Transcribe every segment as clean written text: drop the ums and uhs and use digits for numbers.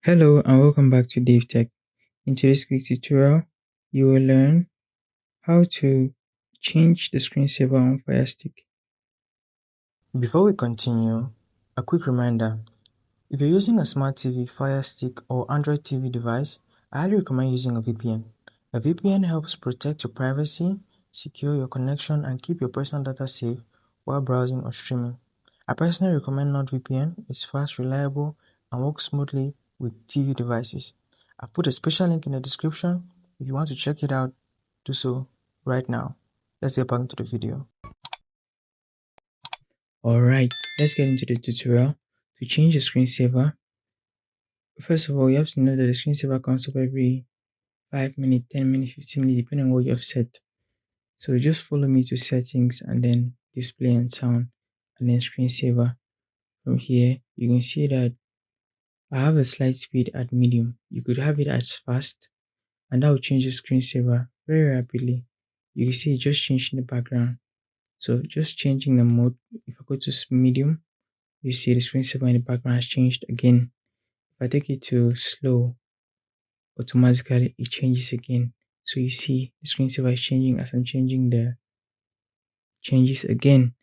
Hello and welcome back to DaveTech. In today's quick tutorial, you will learn how to change the screensaver on Firestick. Before we continue, a quick reminder. If you're using a smart TV, Firestick, or Android TV device, I highly recommend using a VPN. A VPN helps protect your privacy, secure your connection, and keep your personal data safe while browsing or streaming. I personally recommend NordVPN. It's fast, reliable, and works smoothly with TV devices. I've put a special link in the description. If you want to check it out, do so right now. Let's get back into the video. Alright, let's get into the tutorial. To change the screensaver, first of all, you have to know that the screensaver comes up every 5 minutes, 10 minutes, 15 minutes, depending on what you have set. So just follow me to settings and then display and sound and then screensaver. From here, you can see that I have a slide speed at medium. You could have it as fast, and that will change the screensaver very rapidly. You can see it just changed in the background. So just changing the mode. If I go to medium, you see the screensaver in the background has changed again. If I take it to slow, automatically it changes again. So you see the screensaver is changing as I'm changing the changes again.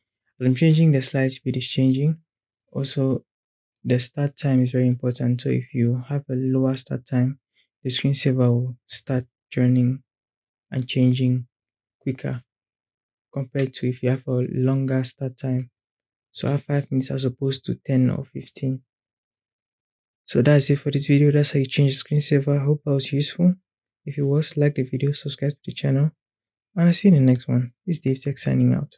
As I'm changing, the slide speed is changing. Also, the start time is very important. So if you have a lower start time, the screensaver will start journeying and changing quicker compared to if you have a longer start time. So I have 5 minutes as opposed to 10 or 15. So that's it for this video. That's how you change the screensaver. I hope that was useful. If it was, like the video, subscribe to the channel, and I'll see you in the next one. This is DaveTech signing out.